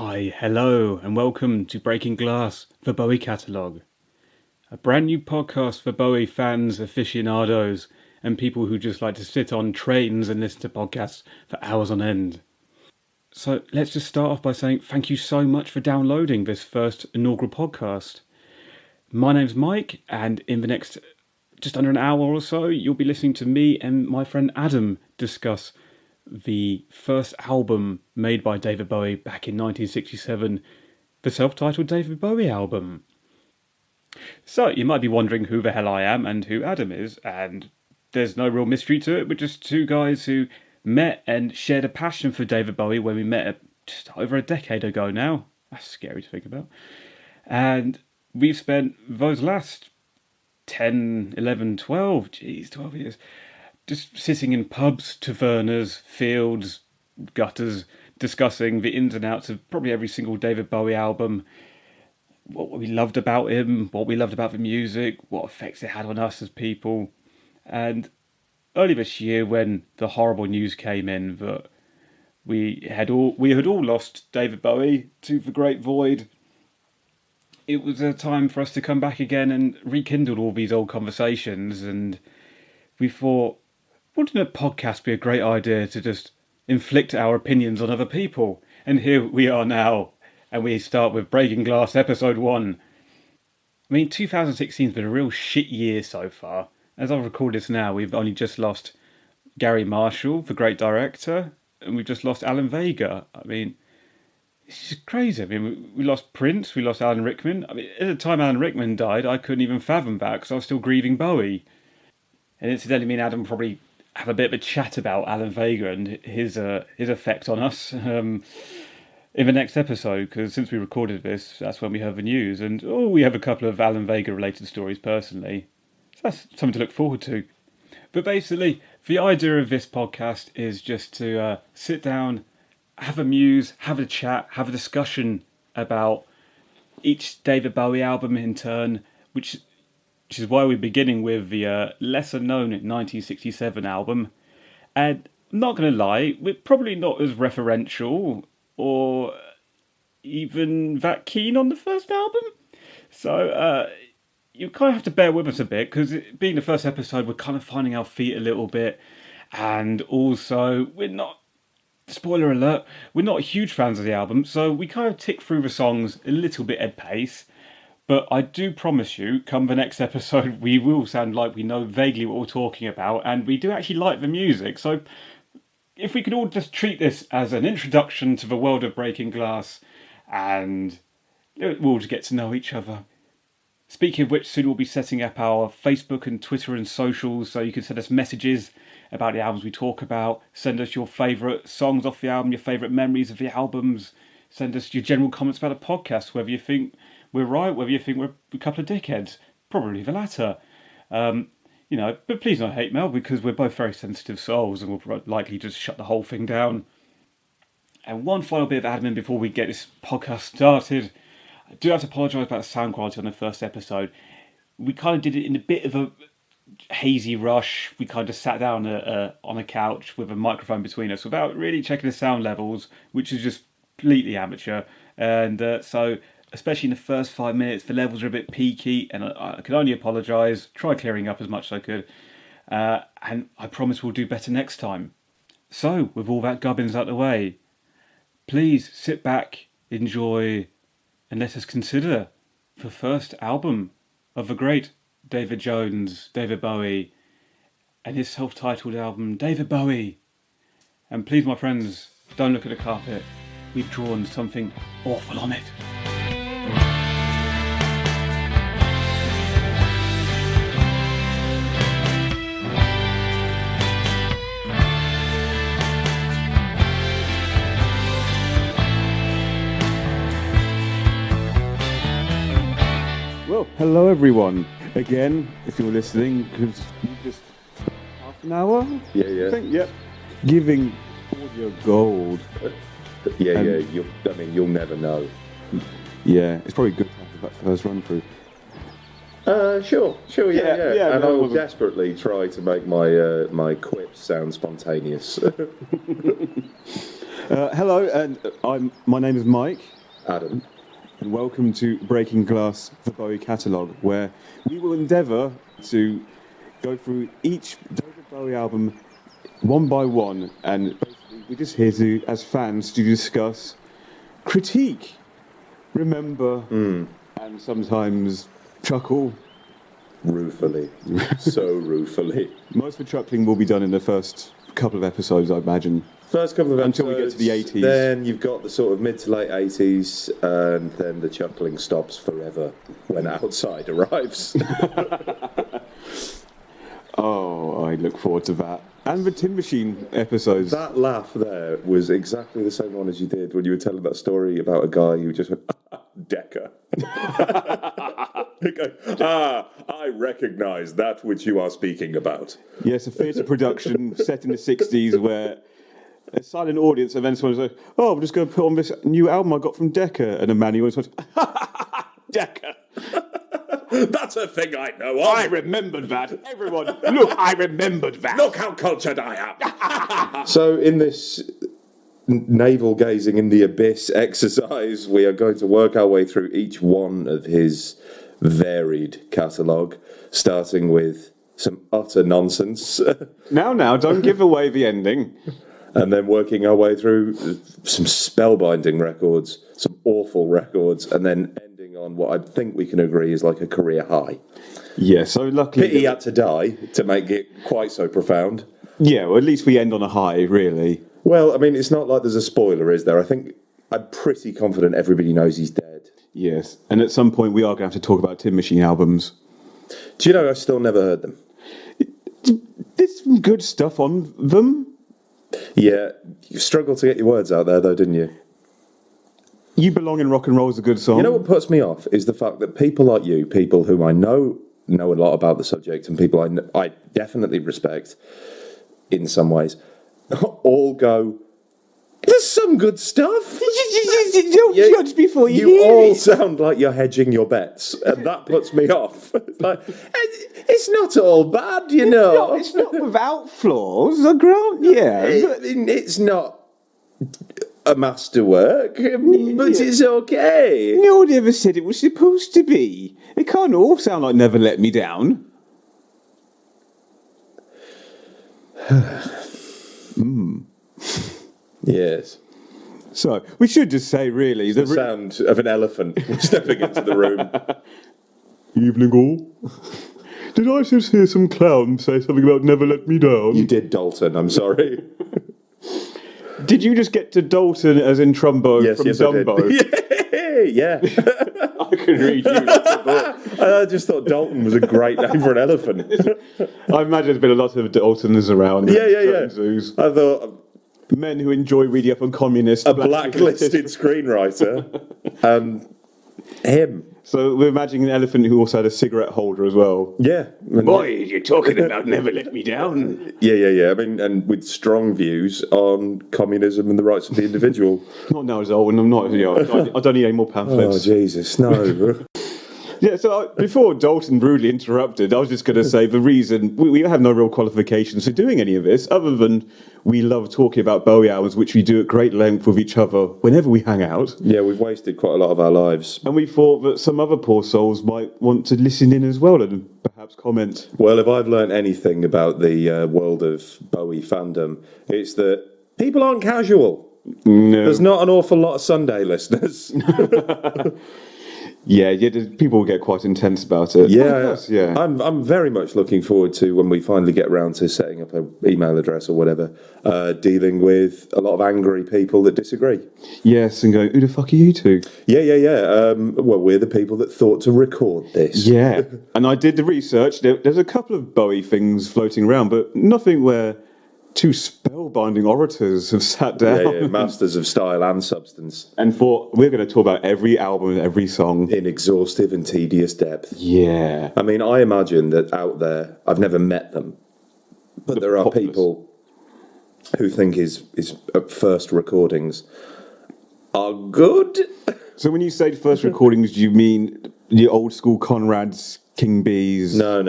Hi, hello, and welcome to Breaking Glass for Bowie Catalogue, a brand new podcast for Bowie fans, aficionados, and people who just like to sit on trains and listen to podcasts for hours on end. So let's just start off by saying thank you so much for downloading this first inaugural podcast. My name's Mike, and in the next just under an hour or so, you'll be listening to me and my friend Adam discuss the first album made by David Bowie back in 1967, the self-titled David Bowie album. So you might be wondering who the hell I am and who Adam is, and there's no real mystery to it. We're just two guys who met and shared a passion for David Bowie when we met just over a decade ago now. That's scary to think about. And we've spent those last 10, 11, 12 years just sitting in pubs, tavernas, fields, gutters, discussing the ins and outs of probably every single David Bowie album, what we loved about him, what we loved about the music, what effects it had on us as people. And early this year, when the horrible news came in that we had all lost David Bowie to the Great Void, it was a time for us to come back again and rekindle all these old conversations. And we thought, wouldn't a podcast be a great idea to just inflict our opinions on other people? And here we are now, and we start with Breaking Glass episode 1. I mean, 2016's been a real shit year so far. As I record this now, we've only just lost Gary Marshall, the great director, and we've just lost Alan Vega. I mean, it's just crazy. I mean, we lost Prince, we lost Alan Rickman. I mean, at the time Alan Rickman died, I couldn't even fathom that because I was still grieving Bowie. And incidentally, me and Adam probably have a bit of a chat about Alan Vega and his effect on us in the next episode, because since we recorded this, that's when we heard the news. And we have a couple of Alan Vega related stories personally. So that's something to look forward to. But basically, the idea of this podcast is just to sit down, have a muse, have a chat, have a discussion about each David Bowie album in turn, which is why we're beginning with the lesser-known 1967 album. And I'm not going to lie, we're probably not as referential or even that keen on the first album. So you kind of have to bear with us a bit, because being the first episode, we're kind of finding our feet a little bit. And also, we're not, spoiler alert, we're not huge fans of the album, so we kind of tick through the songs a little bit at pace. But I do promise you, come the next episode, we will sound like we know vaguely what we're talking about, and we do actually like the music. So if we could all just treat this as an introduction to the world of Breaking Glass, and we'll just get to know each other. Speaking of which, soon we'll be setting up our Facebook and Twitter and socials, so you can send us messages about the albums we talk about. Send us your favourite songs off the album, your favourite memories of the albums. Send us your general comments about the podcast, whether you think we're right, whether you think we're a couple of dickheads. Probably the latter. But please don't hate mail, because we're both very sensitive souls and we'll likely just shut the whole thing down. And one final bit of admin before we get this podcast started. I do have to apologise about the sound quality on the first episode. We kind of did it in a bit of a hazy rush. We kind of sat down on a couch with a microphone between us without really checking the sound levels, which is just completely amateur. And so, especially in the first 5 minutes, the levels are a bit peaky, and I can only apologise. Try clearing up as much as I could. And I promise we'll do better next time. So, with all that gubbins out of the way, please sit back, enjoy, and let us consider the first album of the great David Bowie, and his self-titled album, David Bowie. And please, my friends, don't look at the carpet. We've drawn something awful on it. Well, hello everyone. Again, if you're listening, because you just half an hour? Yeah. I think, yep. Giving audio gold. You'll never know. Yeah, it's probably good to have that first run through. Sure, yeah. And I will wasn't... desperately try to make my quips sound spontaneous. Hello, and my name is Mike. Adam. And welcome to Breaking Glass, the Bowie Catalogue, where we will endeavour to go through each David Bowie album one by one, and basically we're just here to, as fans, to discuss, critique, remember, and sometimes chuckle. Ruefully. So ruefully. Most of the chuckling will be done in the first couple of episodes, I imagine. First couple of episodes. Until we get to the 80s. Then you've got the sort of mid to late 80s, and then the chuckling stops forever when Outside arrives. Oh, I look forward to that. And the Tin Machine episodes. That laugh there was exactly the same one as you did when you were telling that story about a guy who just went, Decker. I recognise that which you are speaking about. Yes, a theatre production set in the 60s where a silent audience and then someone was like, oh, I'm just going to put on this new album I got from Decca. And a man who always went, Decca. That's a thing I know of. I remembered that. Everyone, look, I remembered that. Look how cultured I am. So in this navel gazing in the abyss exercise, we are going to work our way through each one of his varied catalogue, starting with some utter nonsense. Now, don't give away the ending. And then working our way through some spellbinding records, some awful records, and then ending on what I think we can agree is like a career high. Yeah, so luckily... Pity he had to die to make it quite so profound. Yeah, well, at least we end on a high, really. Well, I mean, it's not like there's a spoiler, is there? I'm pretty confident everybody knows he's dead. Yes, and at some point we are going to have to talk about Tin Machine albums. Do you know, I still never heard them. There's some good stuff on them. Yeah, you struggled to get your words out there, though, didn't you? You Belong in Rock and Roll is a good song. You know what puts me off is the fact that people like you, people whom I know a lot about the subject, and people I definitely respect in some ways, all go, there's some good stuff. Don't judge before you hear all it. sound like you're hedging your bets, and that puts me off. It's like, it's not all bad, you know. It's not without flaws, I grant, yeah. It's not a masterwork, but it's okay. No one ever said it was supposed to be. It can't all sound like Never Let Me Down. Yes. So, we should just say, really... The sound of an elephant stepping into the room. Evening all. Did I just hear some clown say something about Never Let Me Down? You did, Dalton, I'm sorry. Did you just get to Dalton as in Trumbo from Dumbo? Yeah. I can read you. I just thought Dalton was a great name for an elephant. I imagine there's been a lot of Daltons around. Yeah. Zoos. I thought... Men who enjoy reading up on communists. A blacklisted screenwriter. Him. So we're imagining an elephant who also had a cigarette holder as well. Yeah. Boy, you're talking about Never Let Me Down. Yeah. I mean, and with strong views on communism and the rights of the individual. Not now as old, and I'm not. I don't need any more pamphlets. Oh, Jesus, no. Yeah, so before Dalton rudely interrupted, I was just going to say the reason we have no real qualifications for doing any of this, other than we love talking about Bowie albums, which we do at great length with each other whenever we hang out. Yeah, we've wasted quite a lot of our lives. And we thought that some other poor souls might want to listen in as well and perhaps comment. Well, if I've learned anything about the world of Bowie fandom, it's that people aren't casual. No. There's not an awful lot of Sunday listeners. Yeah, people get quite intense about it. Yeah. I'm very much looking forward to when we finally get round to setting up an email address or whatever, dealing with a lot of angry people that disagree. Yes, and going, who the fuck are you two? Yeah. Well, we're the people that thought to record this. Yeah, and I did the research. There's a couple of Bowie things floating around, but nothing where two spellbinding orators have sat down. Yeah, masters of style and substance. And we're going to talk about every album and every song. In exhaustive and tedious depth. Yeah. I mean, I imagine that out there, I've never met them, but there are people who think his first recordings are good. So when you say first recordings, do you mean the old school Conrad's, King Bees? No.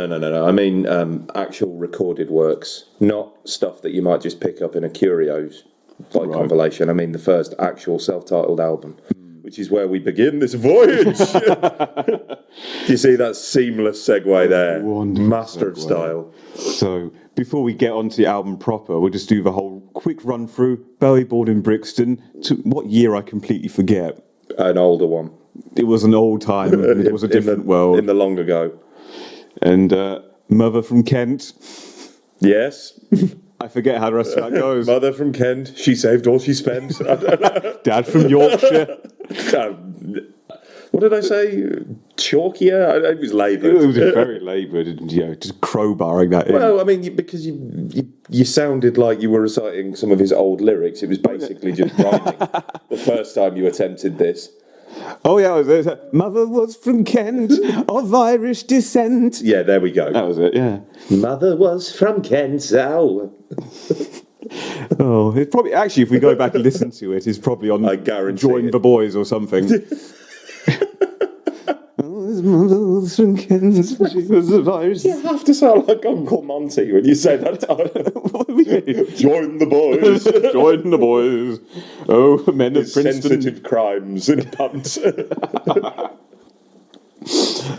I mean actual recorded works, not stuff that you might just pick up in a Curios by compilation. I mean the first actual self-titled album, which is where we begin this voyage. Do you see that seamless segue there? Wonderful Master of segue. style. So, before we get onto the album proper, we'll just do the whole quick run through. Bowie born in Brixton. To what year I completely forget. An older one. It was an old time. It was a different world. In the long ago. And mother from Kent. Yes. I forget how the rest of that goes. Mother from Kent. She saved all she spent. Dad from Yorkshire. What did I say? Chalkier? It was laboured. It was very laboured, and just crowbarring that in. Well, I mean, because you sounded like you were reciting some of his old lyrics. It was basically just rhyming. The first time you attempted this. Oh yeah, it was mother was from Kent, of Irish descent. Yeah, there we go. That was it. Yeah. Mother was from Kent. Oh, it's probably actually, if we go back and listen to it, it's probably on I guarantee Join it. the Boys or something. Oh, his mother was from Kent. She was of Irish. You have to sound like Uncle Monty when you say that. What do we mean? Join the boys. Join the boys. Oh, men of Princeton. Sensitive crimes in pumps.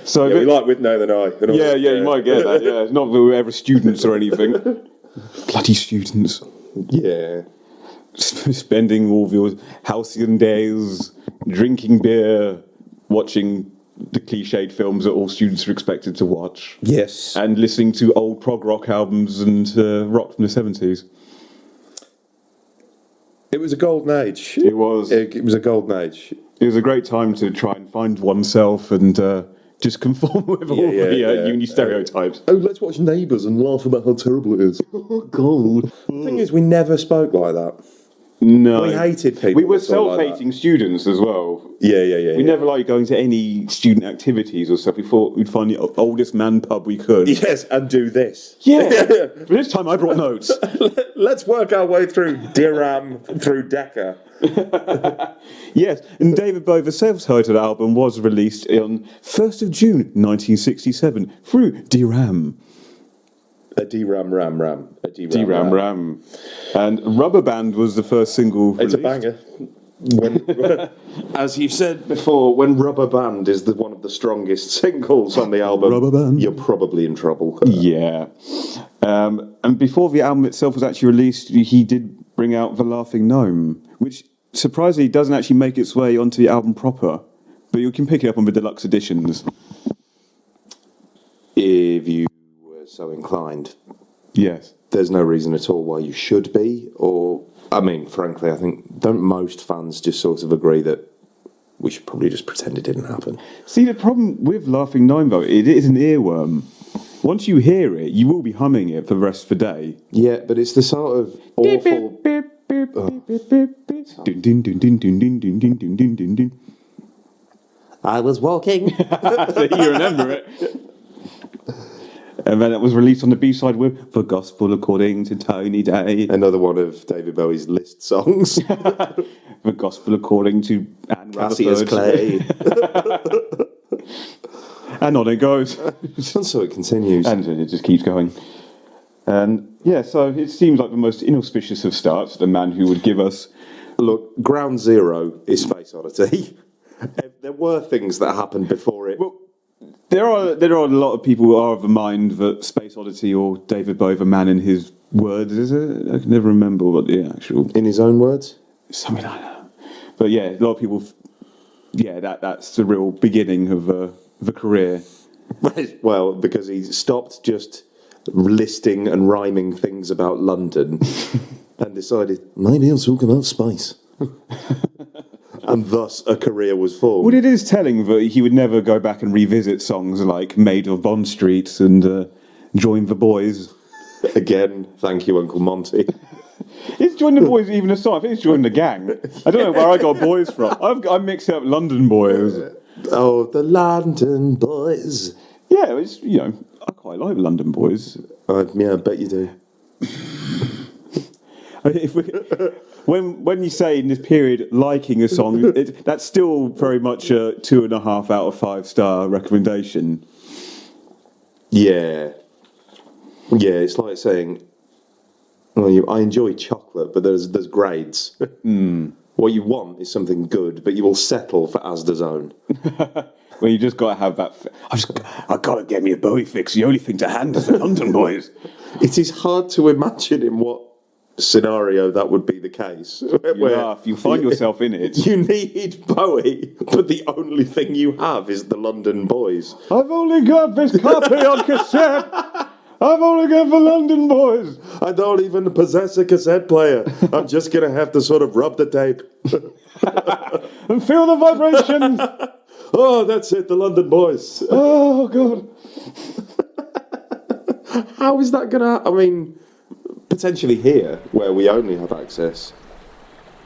So Yeah, we like with No Than I. yeah, you might get that. Yeah, not that we're ever students or anything. Bloody students. Yeah. Spending all of your halcyon days drinking beer, watching the cliched films that all students are expected to watch, Yes. and listening to old prog rock albums and rock from the 70s. It was a golden age. It was. It was a golden age. It was a great time to try and find oneself and just conform with all the uni stereotypes. Oh, let's watch Neighbours and laugh about how terrible it is. Oh, God. The thing is, we never spoke like that. No. We hated people. We were that thought like self-hating students as well. that. Yeah. We never liked going to any student activities or stuff. We thought we'd find the oldest man pub we could. Yes, and do this. Yeah. But this time I brought notes. Let's work our way through Diram through Decca. Yes, and David Bowie, the self-titled album, was released on 1st of June 1967 through DRAM. A D-Ram, Ram, Ram. A D-Ram, DRAM Ram. And Rubber Band was the first single It's released. a banger. When, as you said before, when Rubber Band is one of the strongest singles on the album, Rubber Band. You're probably in trouble. Yeah. And before the album itself was actually released, he did bring out The Laughing Gnome, which surprisingly doesn't actually make its way onto the album proper, but you can pick it up on the deluxe editions. If you were so inclined, Yes. there's no reason at all why you should be, or, I mean, frankly, I think, don't most fans just sort of agree that we should probably just pretend it didn't happen? See, the problem with Laughing Gnome, though, it is an earworm. Once you hear it, you will be humming it for the rest of the day. Yeah, but it's the sort of awful... I was walking. You remember it. And then it was released on the B-side with The Gospel According to Tony Day. Another one of David Bowie's list songs. The Gospel According to Anne Cassius Rutherford. Clay. And on it goes. And so it continues. And it just keeps going. And yeah, so it seems like the most inauspicious of starts, the man who would give us... Look, Ground Zero is Space Oddity. There were things that happened before it. Well, there are a lot of people who are of the mind that Space Oddity or David Bowie, the man in his words, is it? I can never remember what the actual... In his own words? Something like that. But yeah, a lot of people... Yeah, that's the real beginning of the career. Well, because he stopped just listing and rhyming things about London and decided, maybe I'll talk about space. And thus a career was formed. Well, it is telling that he would never go back and revisit songs like Maid of Bond Street and Join the Boys. Again, thank you, Uncle Monty. Is Join the Boys even a song? I think it's Join the Gang. I don't know where I got boys from. I mixed up London Boys. Oh, the London Boys. Yeah, it's, I quite like London Boys. Yeah, I bet you do. When you say in this period liking a song, that's still very much a 2.5 out of 5 star recommendation. Yeah. Yeah, it's like saying, Well, I enjoy chocolate, but there's grades. What you want is something good, but you will settle for Asda's own. Well, you just got to have that. I got to get me a Bowie fix. The only thing to hand is the London boys. It is hard to imagine in what scenario that would be the case. You find yourself in it. You need Bowie, but the only thing you have is the London boys. I've only got this copy on cassette. I've only got the London boys. I don't even possess a cassette player. I'm just going to have to sort of rub the tape. And feel the vibration. Oh, that's it, the London boys. Oh, God. How is that going to... I mean, potentially here, where we only have access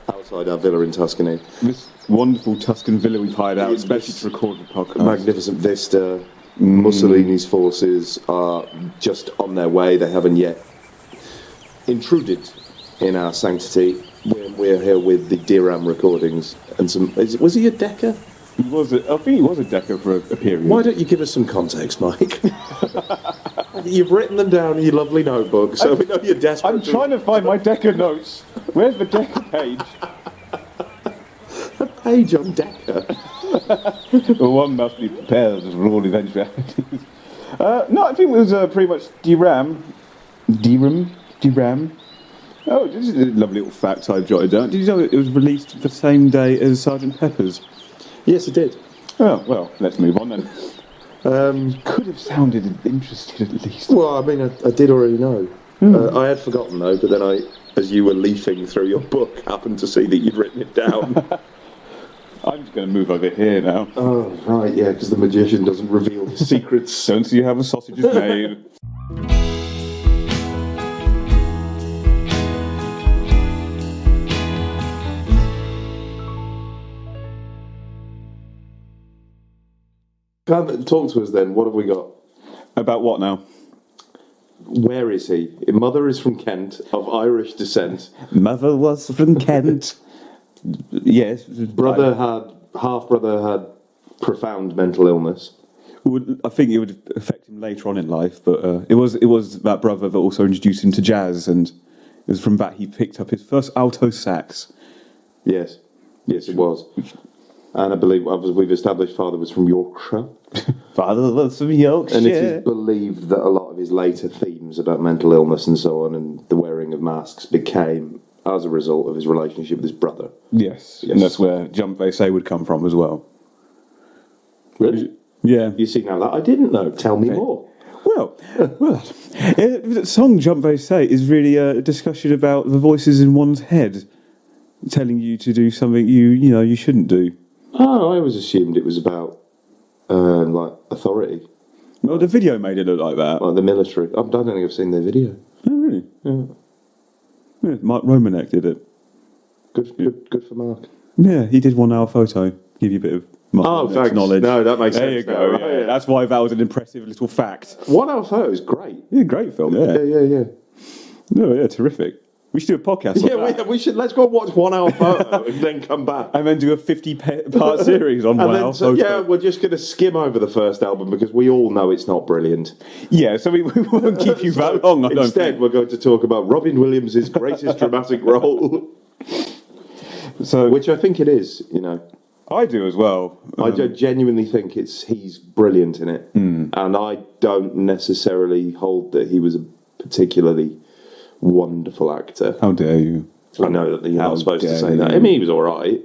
outside our villa in Tuscany. This wonderful Tuscan villa we've hired out, especially to record the podcast. Magnificent vista. Mussolini's forces are just on their way. They haven't yet intruded in our sanctity. We're here with the Diram recordings and some. Was he a Decca? I think he was a Decca for a period. Why don't you give us some context, Mike? You've written them down in your lovely notebook, so we know you're desperate. I'm trying to find my Decca notes. Where's the Decca page? A page on Decca. Well, one must be prepared for all eventualities. No, I think it was pretty much DRAM. Oh, this is a lovely little fact I've jotted down. Did you know it was released the same day as Sgt. Pepper's? Yes, it did. Oh, well, let's move on then. Could have sounded interested at least. Well, I mean, I did already know. I had forgotten, though, but then as you were leafing through your book, happened to see that you'd written it down. I'm just going to move over here now. Oh, right, yeah, because the magician doesn't reveal his secrets. Don't see how the sausage is made. Talk to us then. What have we got? About what now? Where is he? His mother is from Kent, of Irish descent. Mother was from Kent. Yes. Half-brother had profound mental illness. I think it would affect him later on in life, but it was that brother that also introduced him to jazz, and it was from that he picked up his first alto sax. Yes, it was. And I believe, as we've established, father was from Yorkshire. Father was from Yorkshire. And it is believed that a lot of his later themes about mental illness and so on, and the wearing of masks, became as a result of his relationship with his brother. Yes. And that's where Jump They Say would come from as well. Really? Yeah. You see, now that I didn't know. Tell me more. Well, the song Jump They Say is really a discussion about the voices in one's head telling you to do something you shouldn't do. Oh, I always assumed it was about, like, authority. Well, the video made it look like that. Like the military. I don't think I've seen their video. Oh, really? Yeah. Mark Romanek did it. Good for Mark. Yeah, he did 1 hour photo. Give you a bit of thanks. knowledge. No, that makes there sense. There you go. Now, right? Yeah. That's why that was an impressive little fact. 1 hour photo is great. Yeah, great film. Yeah. Yeah. No, yeah, terrific. We should do a podcast on that. We should. Let's go watch 1 hour photo and then come back. And then do a 50-part series on 1 hour photo. Yeah, we're just going to skim over the first album because we all know it's not brilliant. Yeah, so we won't keep you that long, I don't think. Instead, we're going to talk about Robin Williams' greatest dramatic role. Which I think it is, I do as well. I genuinely think he's brilliant in it. And I don't necessarily hold that he was a particularly wonderful actor. How dare you? I know that you're not supposed to say that. I mean, he was all right.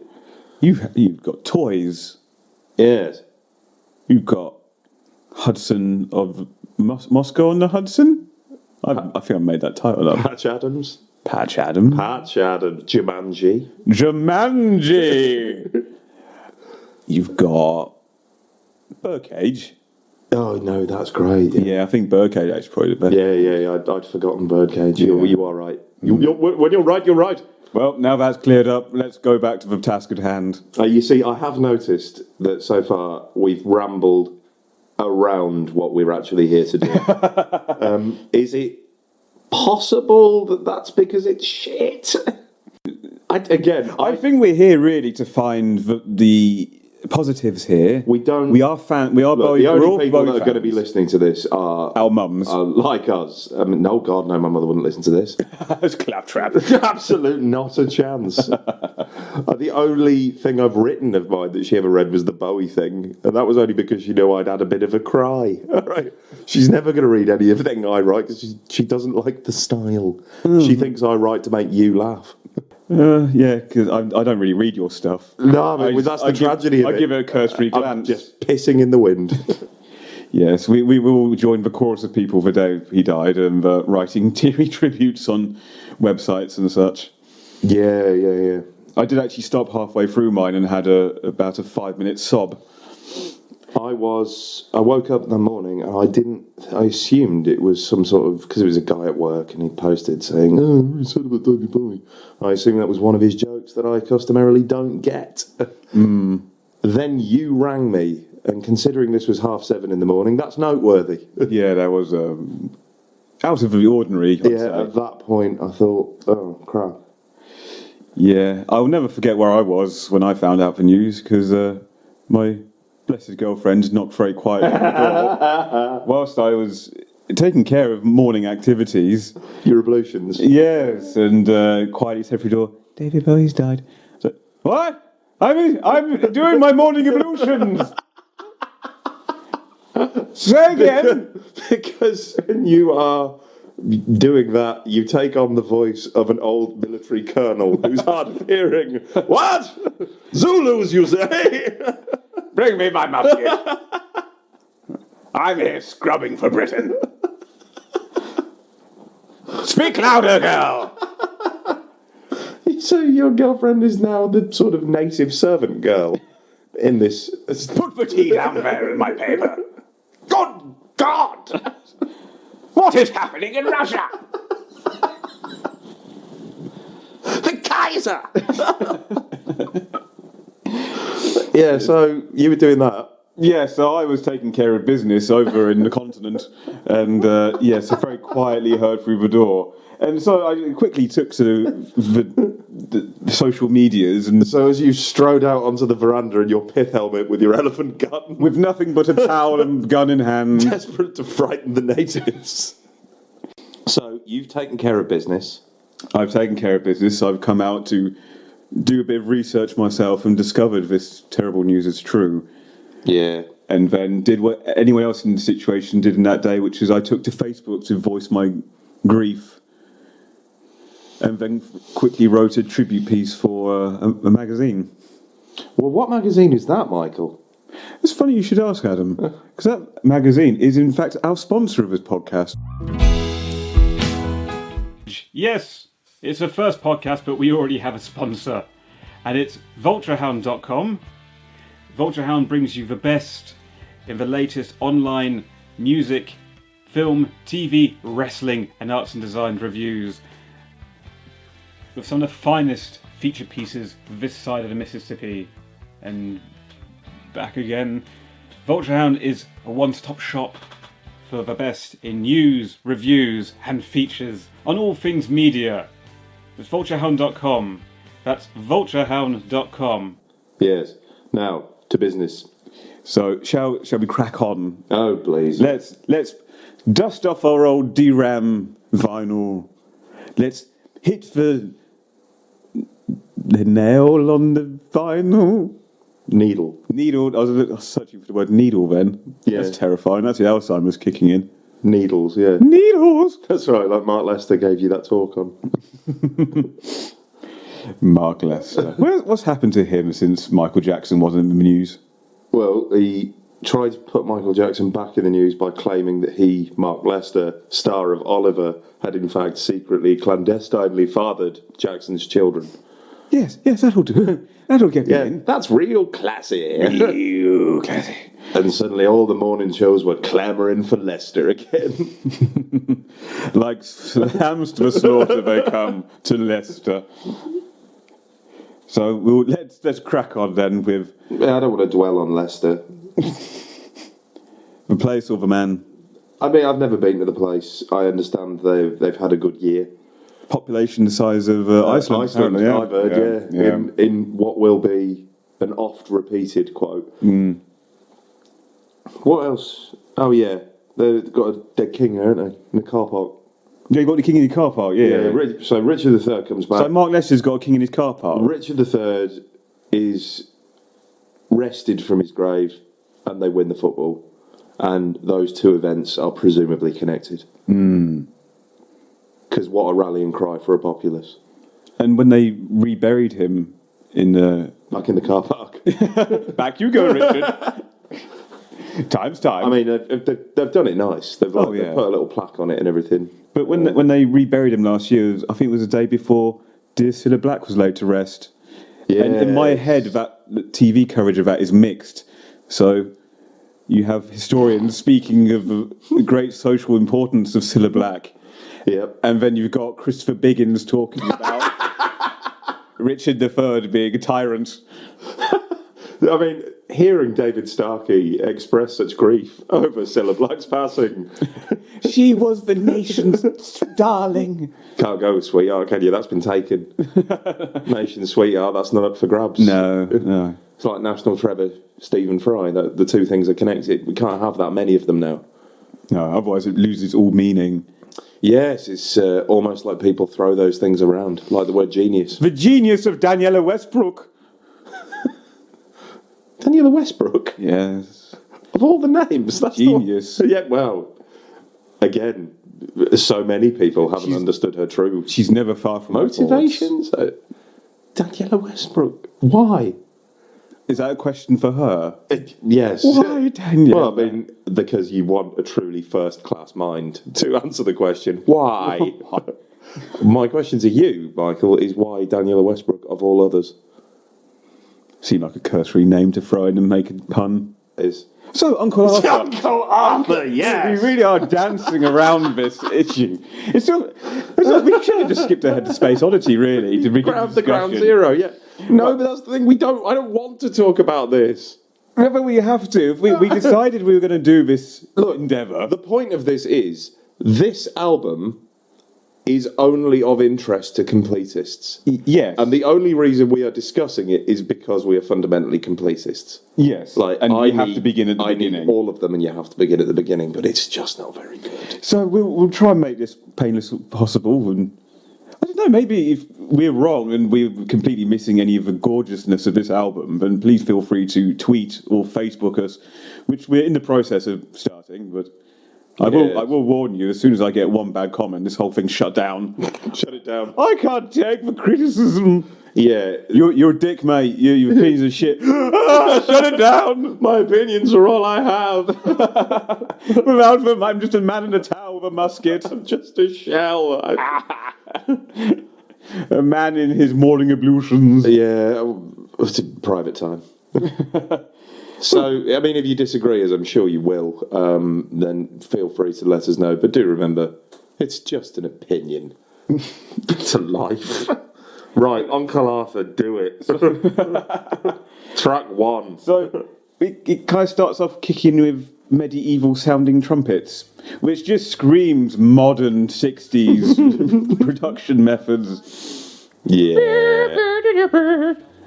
You've got Toys. Yes. You've got Hudson of Moscow on the Hudson. I think I made that title up. Patch Adams. Jumanji. You've got Birdcage. Oh, no, that's great. Yeah, I think Birdcage is probably the best. Yeah, I'd forgotten Birdcage. You are right. When you're right, you're right. Well, now that's cleared up, let's go back to the task at hand. You see, I have noticed that so far we've rambled around what we're actually here to do. Is it possible that that's because it's shit? I think we're here really to find the positives here. We don't. We are We are Look, Bowie. the We're all only people Bowie that are going to be fans. listening to this are Our mums. like us. I mean, no, God, no, my mother wouldn't listen to this. It's claptrap. Absolute not a chance. The only thing I've written of mine that she ever read was the Bowie thing, and that was only because she knew I'd had a bit of a cry. Right? She's never going to read anything I write because she doesn't like the style. She thinks I write to make you laugh. Yeah, because I don't really read your stuff. No, I mean, that's the tragedy of it. I give it a cursory glance. I'm just pissing in the wind. Yes, we will join the chorus of people the day he died and writing teary tributes on websites and such. Yeah. I did actually stop halfway through mine and had about a 5-minute sob. I woke up in the morning and I assumed it was some sort of, because it was a guy at work and he posted saying, "Oh, you said about David Bowie." I assumed that was one of his jokes that I customarily don't get. Then you rang me, and considering this was 7:30 in the morning, that's noteworthy. Yeah, that was out of the ordinary. I'd say. At that point I thought, oh crap. Yeah, I'll never forget where I was when I found out the news, because my blessed girlfriend knocked very quietly on the door whilst I was taking care of morning activities. Your ablutions. Yes, and quietly said through the door, "David Bowie's died." So, what? I'm doing my morning ablutions. Say again. Because when you are doing that, you take on the voice of an old military colonel who's hard of hearing. What? Zulus, you say? Bring me my musket. I'm here scrubbing for Britain. Speak louder, girl. So your girlfriend is now the sort of native servant girl in this. Put the tea down there in my paper. Good God! What is happening in Russia? The Kaiser! Yeah, so you were doing that. Yeah, so I was taking care of business over in the continent, and so very quietly heard through the door. And so I quickly took to the social medias, and So as you strode out onto the veranda in your pith helmet with your elephant gun, with nothing but a towel and gun in hand, desperate to frighten the natives. So you've taken care of business. I've taken care of business. I've come out to do a bit of research myself and discovered this terrible news is true. Yeah. And then did what anyone else in the situation did in that day, which is I took to Facebook to voice my grief. And then quickly wrote a tribute piece for a magazine. Well, what magazine is that, Michael? It's funny you should ask, Adam, because that magazine is in fact our sponsor of this podcast. Yes, it's the first podcast, but we already have a sponsor, and it's vulturehound.com. Vulturehound brings you the best in the latest online music, film, TV, wrestling, and arts and design reviews, with some of the finest feature pieces this side of the Mississippi and back again. Vulturehound is a one-stop shop for the best in news, reviews and features on all things media. It's vulturehound.com. That's vulturehound.com. Yes. Now, to business. So, shall we crack on? Oh, please. Let's dust off our old DRAM vinyl. Let's hit the nail on the vinyl. Needle. I was searching for the word needle then. Yeah. That's terrifying. That's the Alzheimer's kicking in. Needles, yeah. Needles! That's right, like Mark Lester gave you that talk on. Mark Lester. What's happened to him since Michael Jackson wasn't in the news? Well, he tried to put Michael Jackson back in the news by claiming that he, Mark Lester, star of Oliver, had in fact secretly, clandestinely fathered Jackson's children. Yes, that'll do. That'll get me Yeah, in. that's real classy. Real classy. And suddenly all the morning shows were clamouring for Lester again. Like lambs to the slaughter, they come to Leicester. So let's crack on then with I don't want to dwell on Leicester. the place or the man. I mean, I've never been to the place. I understand they've had a good year. Population the size of Iceland. Iceland, apparently, I've heard, yeah. In what will be an oft-repeated quote. What else? Oh, yeah. They've got a dead king there, haven't they? In the car park. Yeah, you got the king in the car park, yeah. So Richard III comes back. So Mark Lester's got a king in his car park. Richard III is rested from his grave, and they win the football. And those two events are presumably connected. Because what a rallying cry for a populace. And when they reburied him in the... Back in the car park. Back you go, Richard. Time's time. I mean, they've done it nice. They've put a little plaque on it and everything. But when they reburied him last year, I think it was the day before Dear Cilla Black was laid to rest. Yeah. And in my head, the TV coverage of that is mixed. So you have historians speaking of the great social importance of Cilla Black. Yep. And then you've got Christopher Biggins talking about Richard III being a tyrant. I mean, hearing David Starkey express such grief over Cilla Black's passing. She was the nation's darling. Can't go, sweetheart, can you? That's been taken. Nation's sweetheart, that's not up for grabs. No. It's like National Treasure, Stephen Fry. The two things are connected. We can't have that many of them now. No, otherwise it loses all meaning. Yes, it's almost like people throw those things around, like the word genius. The genius of Daniela Westbrook. Daniela Westbrook? Yes. Of all the names, that's genius. Yeah, well, again, so many people haven't understood her true. She's never far from motivations. Daniela Westbrook. Why? Is that a question for her? Yes. Why, Daniela? Well, I mean, because you want a truly first-class mind to answer the question. Why? My question to you, Michael, is why Daniela Westbrook of all others? Seemed like a cursory name to throw in and make a pun. So, Uncle Arthur. Uncle Arthur, yes! We really are dancing around this issue. It's like we should have just skipped ahead to Space Oddity, really, to begin Grab the ground zero, yeah. No, but that's the thing, I don't want to talk about this. No, but we have to. We decided we were going to do this endeavour. The point of this is, this album is only of interest to completists. Yes. And the only reason we are discussing it is because we are fundamentally completists. Yes. And you have to begin at the beginning. I need all of them, and you have to begin at the beginning, but it's just not very good. So we'll try and make this painless as possible, and I don't know, maybe if we're wrong and we're completely missing any of the gorgeousness of this album, then please feel free to tweet or Facebook us, which we're in the process of starting, but I will warn you, as soon as I get one bad comment, this whole thing's shut down. Shut it down. I can't take the criticism. Yeah. You're a dick, mate. Your opinions are shit. Shut it down. My opinions are all I have. Without them, I'm just a man in a towel with a musket. I'm just a shell. A man in his morning ablutions. Yeah, it's a private time. So, I mean, if you disagree, as I'm sure you will, then feel free to let us know. But do remember, it's just an opinion. It's a life. Right, Uncle Arthur, do it. Track 1. So, it kind of starts off kicking with medieval-sounding trumpets, which just screams modern 60s production methods. Yeah.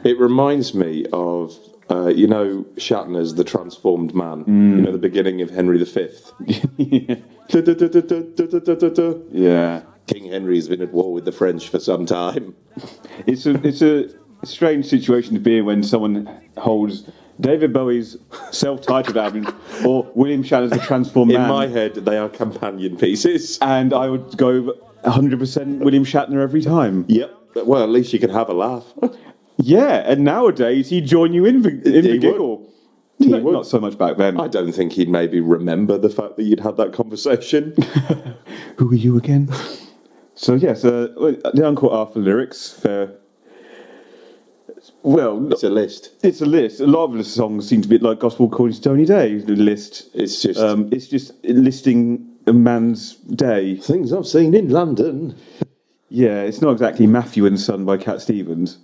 It reminds me of... you know, Shatner's The Transformed Man. You know, the beginning of Henry V. Yeah. King Henry's been at war with the French for some time. It's a strange situation to be in when someone holds David Bowie's self-titled album or William Shatner's The Transformed Man. In my head, they are companion pieces. And I would go 100% William Shatner every time. Yep. Well, at least you could have a laugh. Yeah, and nowadays he'd join you in the giggle. He would. Not so much back then. I don't think he'd maybe remember the fact that you'd had that conversation. Who are you again? So, yes, the Uncle Arthur lyrics, well... It's a list. It's a list. A lot of the songs seem to be like Gospel According to Tony Day. The list. It's just... it's just listing a man's day. Things I've seen in London. Yeah, it's not exactly Matthew and Son by Cat Stevens.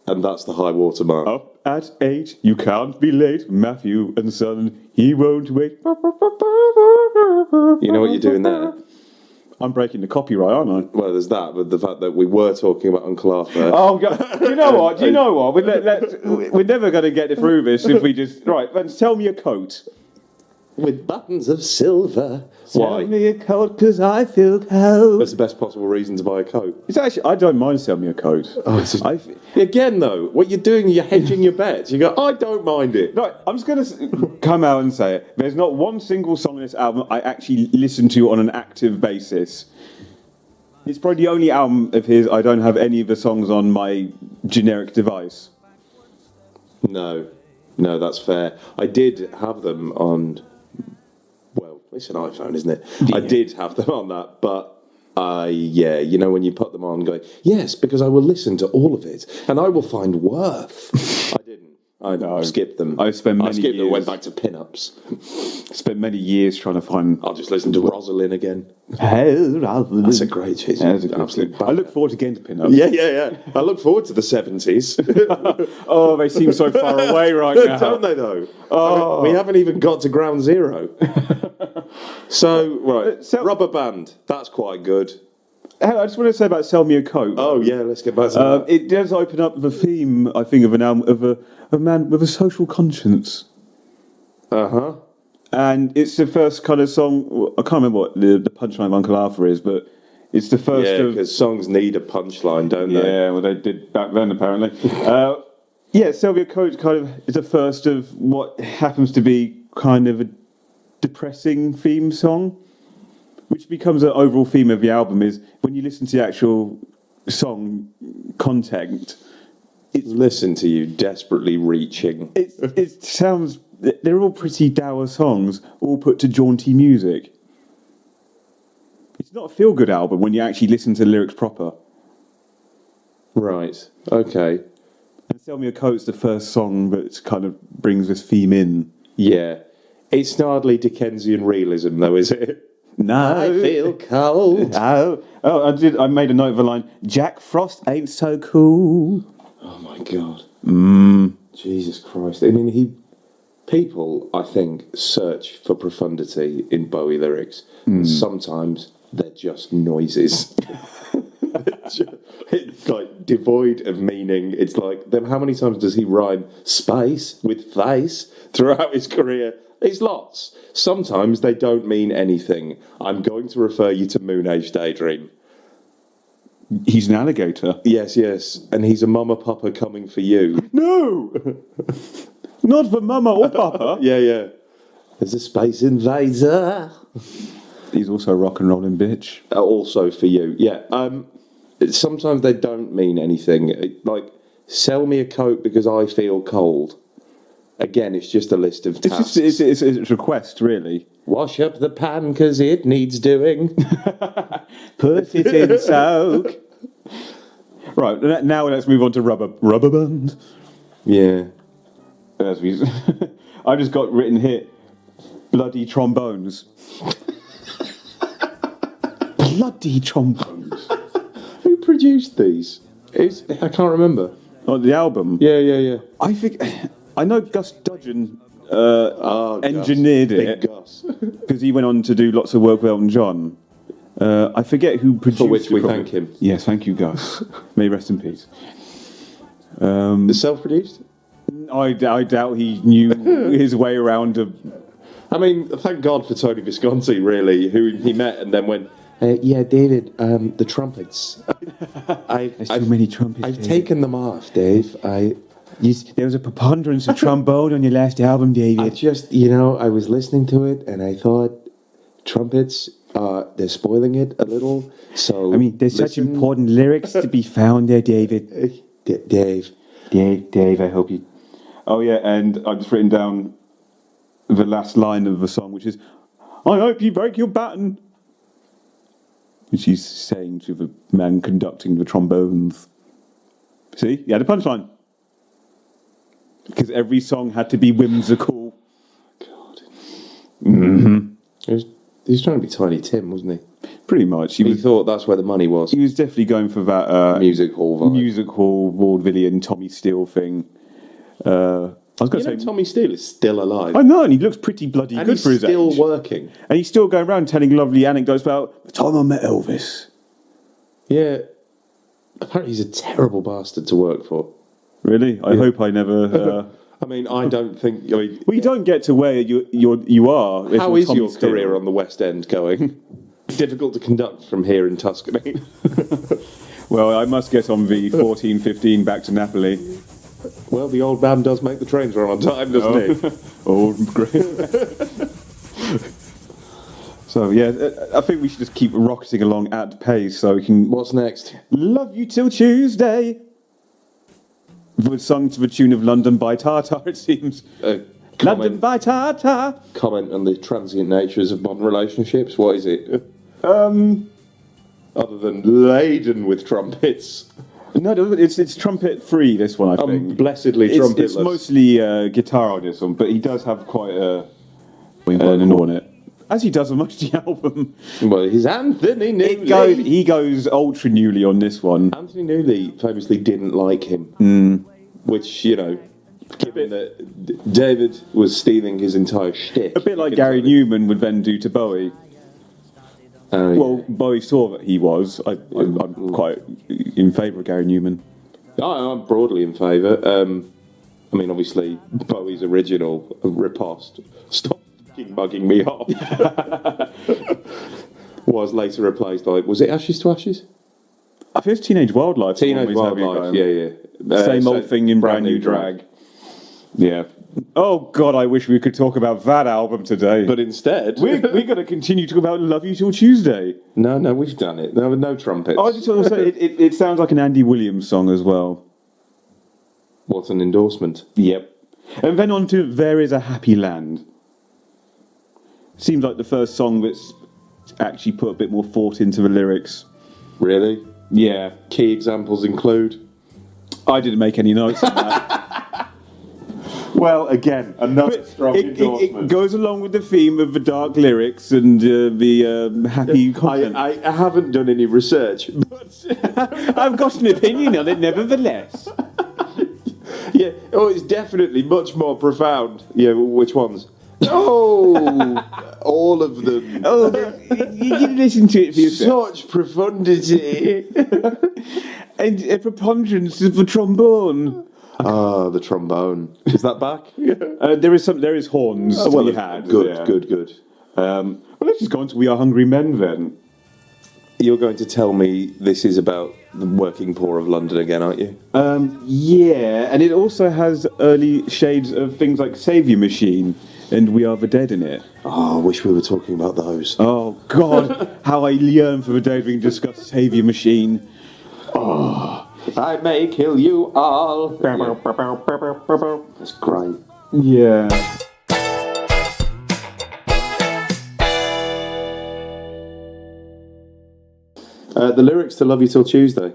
And that's the high water mark. Up at 8, you can't be late. Matthew and Son, he won't wait. You know what you're doing there? I'm breaking the copyright, aren't I? Well, there's that, but the fact that we were talking about Uncle Arthur. Oh, God. Do you know what? We're never going to get through this if we just... Right, then tell me a coat. With buttons of silver. Why? Tell me a coat, because I feel cold. That's the best possible reason to buy a coat. It's actually... I don't mind selling me a coat. Again, though, what you're doing, you're hedging your bets. You go, I don't mind it. Right, I'm just going to come out and say it. There's not one single song on this album I actually listen to on an active basis. It's probably the only album of his I don't have any of the songs on my generic device. No, that's fair. I did have them on... Well, it's an iPhone, isn't it? Yeah. I did have them on that, but... you know when you put them on, going, yes, because I will listen to all of it, and I will find worth. I didn't. I skipped them. I skipped them and went back to pin-ups. Spent many years trying to find... I'll just listen to Rosalind again. Hey, Rosalind. That's a great tune. Yeah, that's a absolute. I look forward to getting to pin-ups. Yeah. I look forward to the 70s. Oh, they seem so far away right now. Don't they, though? Oh. We haven't even got to ground zero. So, right, Rubber Band. That's quite good. I just want to say about Sell Me a Coat. Oh, yeah, let's get back to that. It does open up the theme, I think, of an album of a man with a social conscience. Uh-huh. And it's the first kind of song... I can't remember what the punchline of Uncle Arthur is, but it's the first of... Yeah, because songs need a punchline, don't they? Yeah, well, they did back then, apparently. Sell Me a Coat kind of is the first of what happens to be kind of a depressing theme song, which becomes an overall theme of the album, is when you listen to the actual song content... Listen to you desperately reaching. It sounds... They're all pretty dour songs, all put to jaunty music. It's not a feel-good album when you actually listen to the lyrics proper. Right, okay. And Sell Me a Coat's the first song that kind of brings this theme in. Yeah. It's not hardly Dickensian realism, though, is it? No. I feel cold. I made a note of a line. Jack Frost ain't so cool. Oh, my God. Jesus Christ. I mean, people, I think, search for profundity in Bowie lyrics. And sometimes they're just noises. It's like devoid of meaning. It's like, how many times does he rhyme space with face throughout his career? It's lots. Sometimes they don't mean anything. I'm going to refer you to Moon Age Daydream. He's an alligator. Yes. And he's a mama papa coming for you. No! Not for mama or papa. Yeah. There's a space invader. He's also a rock and rolling bitch. Also for you, yeah. Sometimes they don't mean anything. Like, sell me a coat because I feel cold. Again, it's just a list of tasks. It's a request, really. Wash up the pan because it needs doing. Put it in soak. Right, now let's move on to Rubber Band. Yeah. I just got written here, bloody trombones. Bloody trombones. Who produced these? I can't remember. Oh, the album? Yeah. I know Gus Dudgeon engineered it. Big Gus. Because he went on to do lots of work with Elton John. I forget who produced it. For which we thank him. Yes, thank you, Gus. May he rest in peace. Self-produced? I doubt he knew his way around I mean, thank God for Tony Visconti, really, who he met and then went, yeah, David, the trumpets. There's too many trumpets, I've David. taken them off, Dave. There was a preponderance of trombone on your last album, David. I just, I was listening to it and I thought, trumpets, they're spoiling it a little. So I mean, there's such important lyrics to be found there, David. Dave, I hope you... Oh, yeah, and I've just written down the last line of the song, which is, I hope you break your baton. Which he's saying to the man conducting the trombones. See? He had a punchline. Because every song had to be whimsical. God. Mm-hmm. He was trying to be Tiny Tim, wasn't he? Pretty much. He thought that's where the money was. He was definitely going for that... music hall vibe. Music hall, vaudevillian, Tommy Steele thing. I was going to say, Tommy Steele is still alive. I know, and he looks pretty bloody and good he's for his still age. working. And he's still going around telling lovely anecdotes about the time I met Elvis. Yeah. Apparently he's a terrible bastard to work for. Really? I hope I never... I mean, I don't think... well, you don't get to where you are. If How you're is Tommy your Steele. career on the West End going? Difficult to conduct from here in Tuscany. Well, I must get on the 14:15 back to Napoli. Well, the old man does make the trains run on time, doesn't he? Oh, great. So, yeah, I think we should just keep rocketing along at pace so we can... What's next? Love You Till Tuesday. Was sung to the tune of London by Tata, it seems. London by Tata. Comment on the transient natures of modern relationships. What is it? Other than laden with trumpets. No, it's trumpet free, this one, I think. Blessedly trumpetless. It's mostly guitar on this one, but he does have quite an on it. As he does on most of the album. Well, he's Anthony Newley. He goes ultra newly on this one. Anthony Newley famously didn't like him. Which, given that David was stealing his entire shtick. A bit like Gary Newman would then do to Bowie. Well, Bowie saw that he was. I'm quite in favour of Gary Newman. I'm broadly in favour. I mean, obviously, Bowie's original riposte, Stop Fucking Bugging Me Off, was later replaced by, was it Ashes to Ashes? I think it's Teenage Wildlife. Teenage Wildlife, yeah. Same old thing in brand new drag. Yeah. Oh, God, I wish we could talk about that album today. But instead... We're going to continue to talk about Love You Till Tuesday. No, we've done it. No trumpets. I just want to say, it sounds like an Andy Williams song as well. What an endorsement. Yep. And then on to There Is a Happy Land. Seems like the first song that's actually put a bit more thought into the lyrics. Really? Yeah. Key examples include? I didn't make any notes on that. Well, again, another strong endorsement. It goes along with the theme of the dark lyrics and the happy content. I haven't done any research, but I've got an opinion on it nevertheless. Yeah, it's definitely much more profound. Yeah, which ones? Oh, all of them. Oh, you listen to it for yourself. Such profundity. And a preponderance of the trombone. Ah, the trombone. Is that back? There is horns to be had. Good. Well, let's just go on to We Are Hungry Men then. You're going to tell me this is about the working poor of London again, aren't you? Yeah, and it also has early shades of things like Saviour Machine and We Are the Dead in it. Oh, I wish we were talking about those. Oh, God, how I yearn for the day we can discuss Saviour Machine. Oh, I may kill you all. That's great. Yeah. The lyrics to Love You Till Tuesday.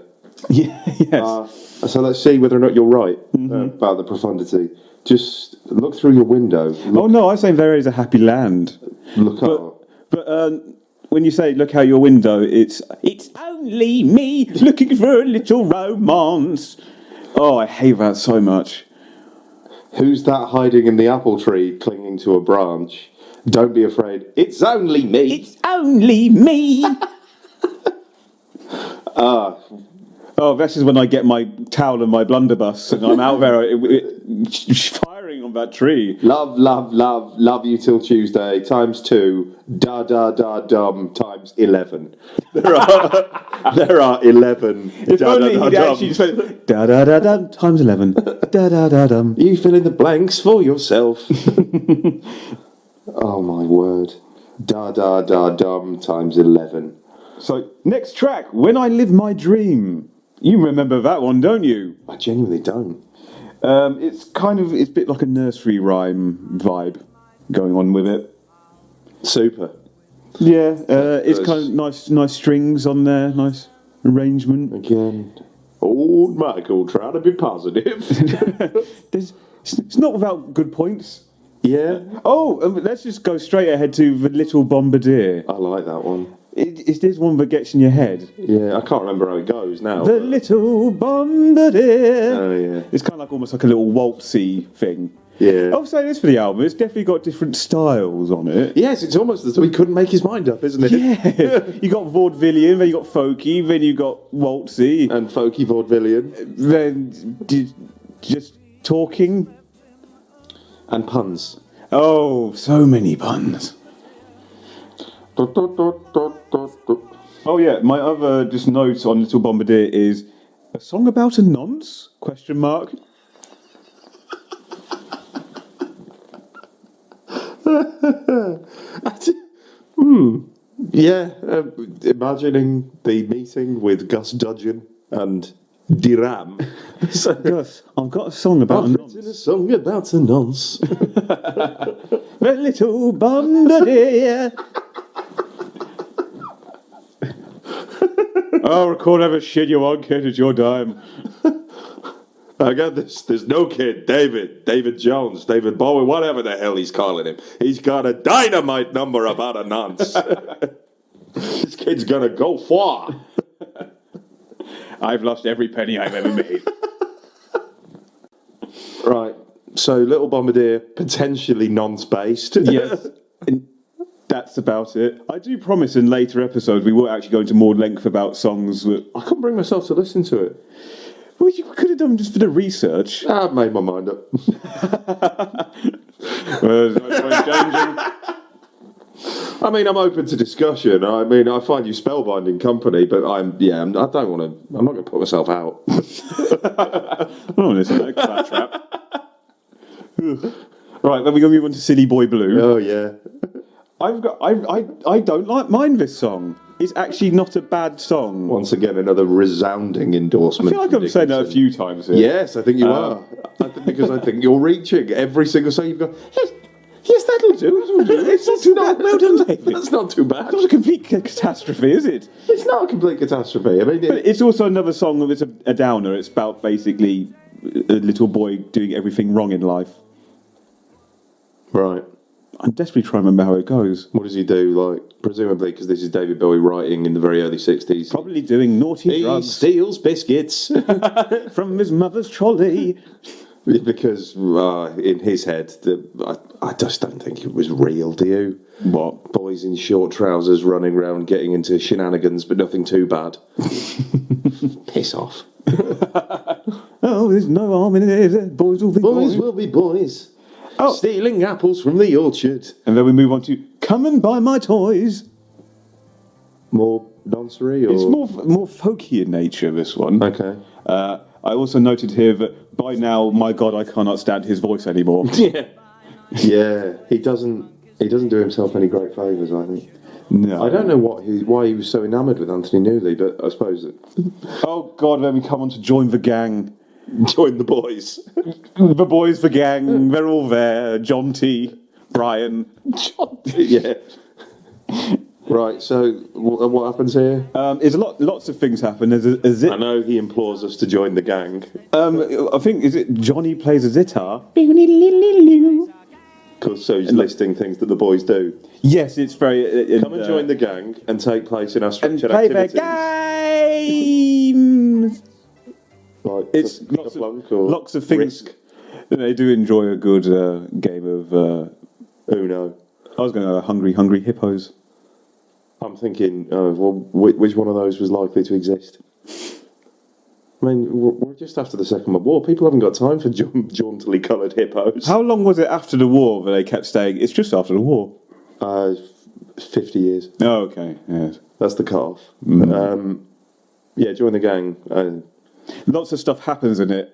Yeah, yes. So let's see whether or not you're right about the profundity. Just look through your window. Oh, no, I say There Is a Happy Land. Look up. But when you say look out your window, it's only me looking for a little romance. Oh, I hate that so much. Who's that hiding in the apple tree clinging to a branch? Don't be afraid. It's only me. It's only me. Oh, this is when I get my towel and my blunderbuss and I'm out there firing on that tree. Love you till Tuesday times 2, dum times 11. There are 11. If only he'd actually just went dum times 11. Dum. You fill in the blanks for yourself. Oh my word. Dum times 11. So, next track, When I Live My Dream. You remember that one, don't you? I genuinely don't. It's a bit like a nursery rhyme vibe going on with it. Super. Yeah, it's kind of nice strings on there, nice arrangement. Again, old Michael trying to be positive. It's not without good points. Yeah. Oh, let's just go straight ahead to The Little Bombardier. I like that one. Is this one that gets in your head? Yeah, I can't remember how it goes now. The Little Bombardier. Oh, yeah. It's kind of like almost like a little waltzy thing. Yeah. I'll say this for the album, it's definitely got different styles on it. Yes, it's almost as though he couldn't make his mind up, isn't it? Yeah. You got vaudevillian, then you got folky, then you got waltzy. And folky vaudevillian. Then just talking. And puns. Oh, so many puns. Oh yeah, my other just note on Little Bombardier is a song about a nonce? Question mark. Yeah, imagining the meeting with Gus Dudgeon and Diram. Gus, I've got a song about a I've nonce. written a song about a nonce. The Little Bombardier. I'll record whatever shit you want, kid, it's your dime. I got this. There's no kid, David Jones, David Bowie, whatever the hell he's calling him. He's got a dynamite number about a nonce. This kid's gonna go far. I've lost every penny I've ever made. Right, so Little Bombardier, potentially nonce-based. Yes, and that's about it. I do promise in later episodes we will actually go into more length about songs that... I couldn't bring myself to listen to it. Well, you could have done just for the research. I've made my mind up. Well, there's no point changing. I mean, I'm open to discussion. I mean, I find you spellbinding company, but I'm not going to put myself out. Oh, listen, that trap. Right, then we're going to move on to Silly Boy Blue. Oh, yeah. I don't mind this song. It's actually not a bad song. Once again, another resounding endorsement. I feel like I'm saying that a few times here. Yes, I think you are. Because I think you're reaching every single song you've got. Yes, that'll do. It's not too bad. Well done, David. That's not too bad. It's not a complete catastrophe, is it? It's not a complete catastrophe. I mean, But it's also another song that's a downer. It's about basically a little boy doing everything wrong in life. Right. I'm desperately trying to remember how it goes. What does he do? Like, presumably, because this is David Bowie writing in the very early 60s. Probably doing naughty He drugs steals biscuits. from his mother's trolley. Because in his head, I just don't think it was real, do you? What? Boys in short trousers running around getting into shenanigans, but nothing too bad. Piss off. Oh, there's no harm in it. Boys will be boys. Boys will be boys. Oh. Stealing apples from the orchard. And then we move on to Come and Buy My Toys. More noncery? Or? It's more folky in nature, this one. Okay. I also noted here that by now, my God, I cannot stand his voice anymore. Yeah, he doesn't do himself any great favours, I think. No. I don't know why he was so enamoured with Anthony Newley, but I suppose that... Oh, God, then we come on to Join the Gang. Join the boys. The boys, the gang, they're all there. John T, Brian. John T, yeah. Right, so what happens here? There's lots of things happen. There's I know he implores us to join the gang. I think, is it Johnny plays a zither? So he's listing things that the boys do. Yes, it's very... Come and join the gang and take place in our and structured play their activities. games. Like It's lots of things. Risk. They do enjoy a good game of... Uno. I was going to go Hungry Hippos. I'm thinking, which one of those was likely to exist? I mean, we're just after the Second World War. People haven't got time for jauntily coloured hippos. How long was it after the war that they kept saying, it's just after the war? 50 years. Oh, okay, yes. That's the cut-off. Yeah, join the gang. Lots of stuff happens in it.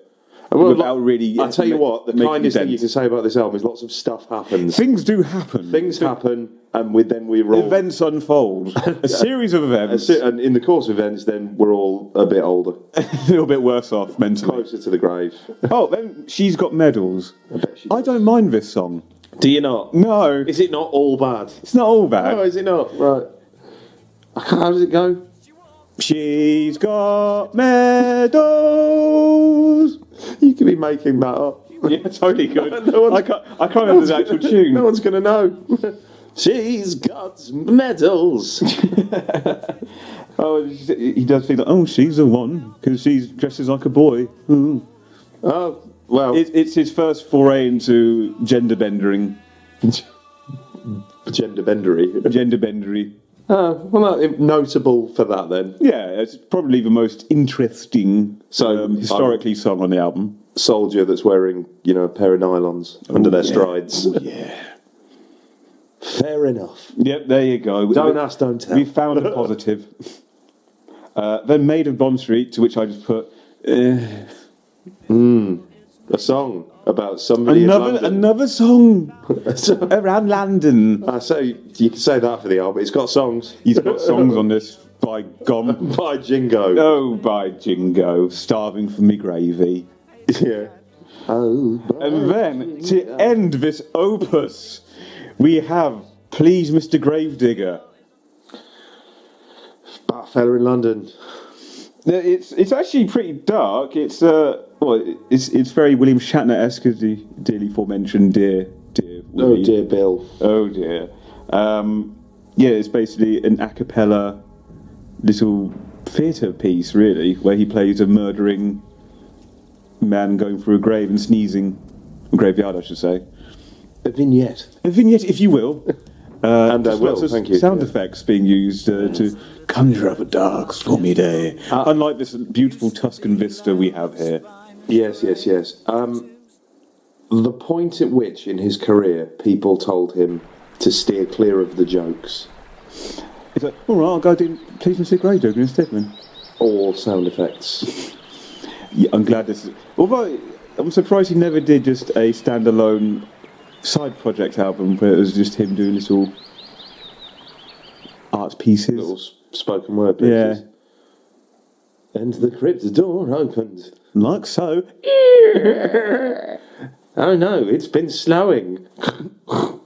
Well, without really... I'll tell you what, the kindest thing you can say about this album is lots of stuff happens. Things do happen. Things happen, and then we roll. Events unfold. A series of events. And in the course of events, then we're all a bit older. A little bit worse off mentally. Closer to the grave. Oh, then She's Got Medals. I don't mind this song. Do you not? No. Is it not all bad? It's not all bad. Oh, is it not? Right. How does it go? She's got medals. You could be making that up. Yeah, totally good. I can't remember the actual tune. No one's going to know. She's got medals. Oh, he does think like, oh, she's the one because she dresses like a boy. Mm. Oh, Well, It's his first foray into gender bendering. gender bendery. Gender bendery. Notable for that then. Yeah, it's probably the most interesting historically song on the album. Soldier that's wearing, a pair of nylons under their strides. Oh, yeah. Fair enough. Yep, there you go. Don't ask, don't tell. We found a positive. Then Maid of Bond Street, to which I just put... A song about somebody in London. Another song around London. So you can say that for the album. It's got songs. He's got songs on this, by gum. By Jingo. Oh, by Jingo. Starving for me gravy. Yeah. Oh, And then, to end this opus, we have Please Mr. Gravedigger. About a fella in London. It's actually pretty dark. It's very William Shatner-esque, as the dearly aforementioned dear Willie. Oh dear Bill. Oh dear. It's basically an a cappella little theatre piece, really, where he plays a murdering man going through a grave and sneezing. A graveyard, I should say. A vignette. A vignette, if you will. And I will, lots of thank you. sound effects being used to conjure up a dark, stormy day. Unlike this beautiful Tuscan vista we have here. Yes. The point at which in his career people told him to steer clear of the jokes. It's like, all right, I'll go do Please Mr. Gravedigger instead, man. All sound effects. Yeah, I'm glad this is... Although, I'm surprised he never did just a standalone side project album where it was just him doing little art pieces. Little spoken word pieces. Yeah. And the crypt door opened. Like so. Oh no, it's been snowing. You all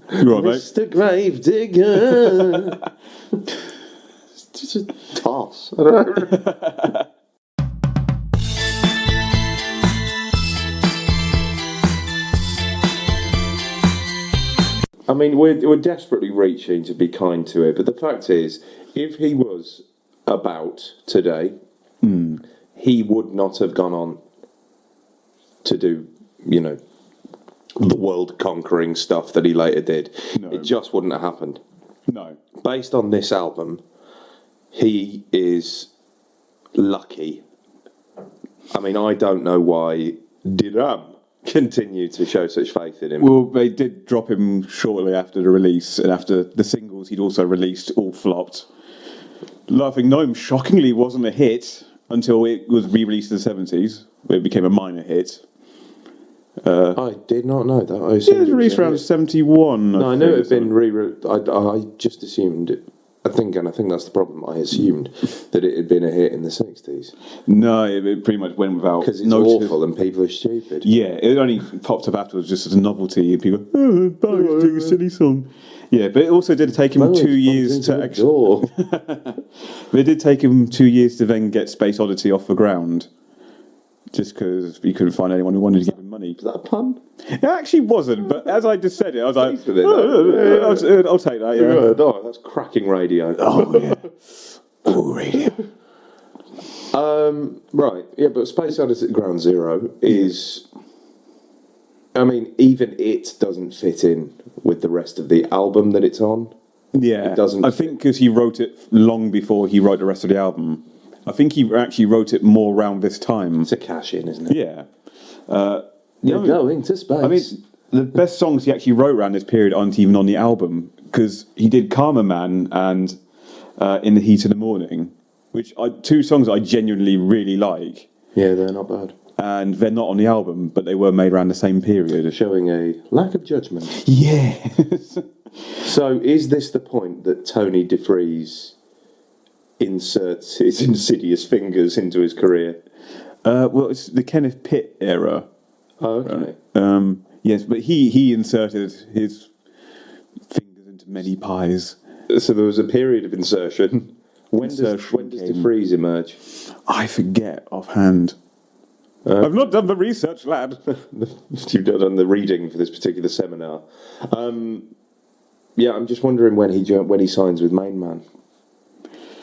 right, mate? Mr. Gravedigger. Just a toss. I don't know. I mean, we're desperately reaching to be kind to it, but the fact is, if he was about today, he would not have gone on to do, the world-conquering stuff that he later did. No. It just wouldn't have happened. No. Based on this album, he is lucky. I mean, I don't know why Diram continued to show such faith in him. Well, they did drop him shortly after the release, and after the singles he'd also released all flopped. Laughing Gnome shockingly wasn't a hit until it was re-released in the 70s, where it became a minor hit. I did not know that. It was released around 71. No, I knew it had been re-released. I just assumed it. I think that's the problem. I assumed that it had been a hit in the 60s. No, it pretty much went without because it's awful and people are stupid. Yeah, it only popped up afterwards just as a novelty, and people go, Bowie's doing a silly song. Yeah, but it also did take him 2 years to actually... But it did take him 2 years to then get Space Oddity off the ground. Just because he couldn't find anyone who wanted to give him money. Was that a pun? It actually wasn't, but as I just said it, I was like, I'll take that, yeah. Oh, that's cracking radio. Oh, yeah. Oh, radio. Right, yeah, but Space Odyssey at Ground Zero is... I mean, even it doesn't fit in with the rest of the album that it's on. Yeah, it doesn't. I think because he wrote it long before he wrote the rest of the album. I think he actually wrote it more around this time. It's a cash in, isn't it? Yeah. You're going to space. I mean, the best songs he actually wrote around this period aren't even on the album, because he did Karma Man and In the Heat of the Morning, which are two songs I genuinely really like. Yeah, they're not bad. And they're not on the album, but they were made around the same period. Showing a lack of judgment. Yes. So, is this the point that Tony DeFries inserts his insidious fingers into his career? Well, it's the Kenneth Pitt era. Oh, okay. Yes, but he inserted his fingers into many pies. So there was a period of insertion. When does DeFries emerge? I forget offhand. I've not done the research, lad. You've done the reading for this particular seminar. Yeah, I'm just wondering when he signs with Main Man.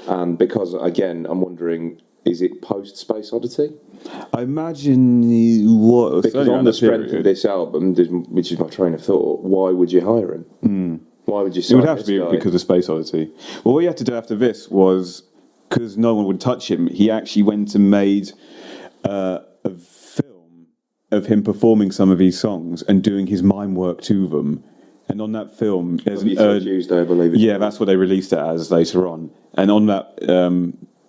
And because, again, I'm wondering is it post-Space Oddity? I imagine what... Because on the strength of this album, which is my train of thought, why would you hire him? Why would you sign It would have to be guy? because of Space Oddity. Well, what he had to do after this was, because no one would touch him, he actually went and made a film of him performing some of these songs and doing his mime work to them. And on that film, there's an Tuesday, I believe. Yeah, that's what they released it as later on. And on that,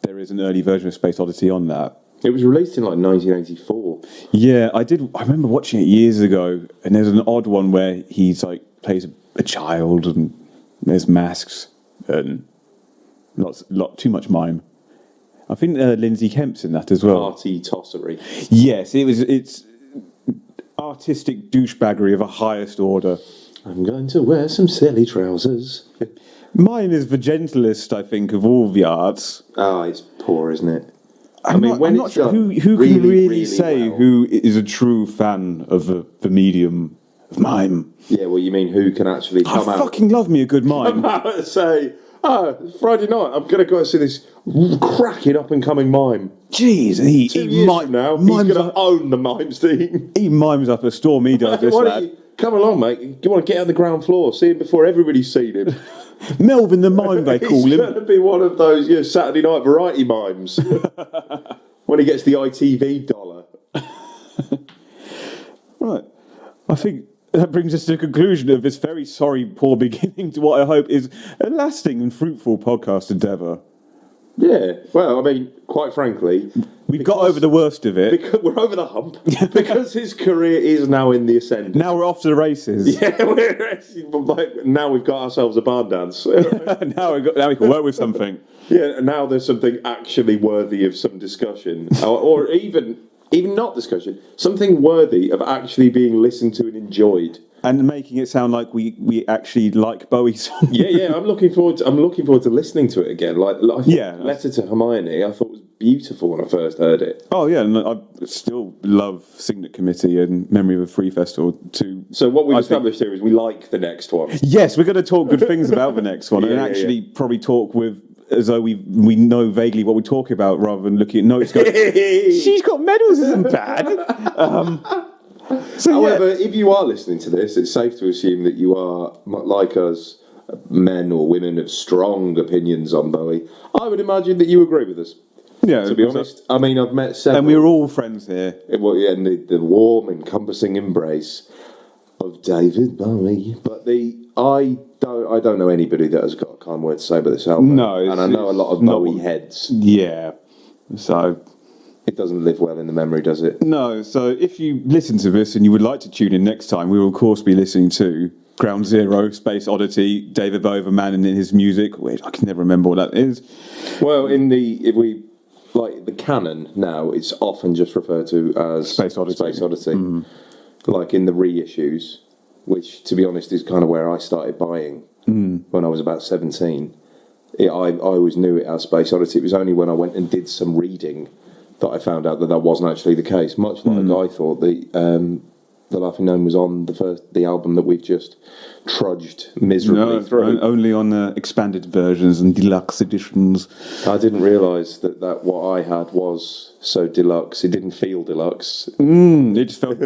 there is an early version of Space Oddity on that. It was released in like 1984. Yeah, I remember watching it years ago, and there's an odd one where he's like plays a child, and there's masks and too much mime. I think Lindsay Kemp's in that as well. Party tossery. Yes, it's artistic douchebaggery of a highest order. I'm going to wear some silly trousers. Mime is the gentlest, I think, of all the arts. Oh, it's poor, isn't it? I'm not sure who can really say well. who is a true fan of the medium of mime. Yeah, well, you mean who can actually come I out? fucking love me a good mime. Come out and say, Friday night, I'm going to go and see this cracking up-and-coming mime. Jeez, 2 years from now, he's going to own the mime scene. He mimes up a storm, he does, this Why lad. don't you come along, mate? You want to get on the ground floor, see him before everybody's seen him. Melvin the Mime, they call He's him. going to be one of those Saturday night variety mimes. When he gets the ITV dollar. Right. I think that brings us to the conclusion of this very sorry, poor beginning to what I hope is a lasting and fruitful podcast endeavour. Yeah, well, I mean, quite frankly... We've got over the worst of it. Because we're over the hump. Because his career is now in the ascendant. Now we're off to the races. Yeah, now we've got ourselves a barn dance. now we can work with something. Yeah, now there's something actually worthy of some discussion. or even not discussion. Something worthy of actually being listened to and enjoyed. And making it sound like we actually like Bowie songs. Yeah, I'm looking forward to listening to it again. Letter to Hermione, I thought was beautiful when I first heard it. Oh yeah, and I still love Signet Committee and Memory of a Free Festival too. So what we've established here is we like the next one. Yes, we're going to talk good things about the next one, probably talk with as though we know vaguely what we talk about, rather than looking at notes going, she's got medals, isn't bad. However, if you are listening to this, it's safe to assume that you are, like us, men or women of strong opinions on Bowie. I would imagine that you agree with us. Yeah, to be honest. I mean, I've met several... And we're all friends here. And the warm, encompassing embrace of David Bowie. But I don't know anybody that has got a kind word to say about this album. No. And I know a lot of Bowie heads. Yeah. So... It doesn't live well in the memory, does it? No, so if you listen to this and you would like to tune in next time, we will of course be listening to Ground Zero, Space Oddity, David Bowie, the man in his music, which I can never remember what that is. Well, the canon now, it's often just referred to as Space Oddity. Mm. Like in the reissues, which, to be honest, is kind of where I started buying when I was about 17. I always knew it as Space Oddity. It was only when I went and did some reading that I found out that wasn't actually the case. Much like I thought the Laughing Gnome was on the album that we've just trudged miserably through. Only on the expanded versions and deluxe editions. I didn't realise that what I had was so deluxe. It didn't feel deluxe. It just felt...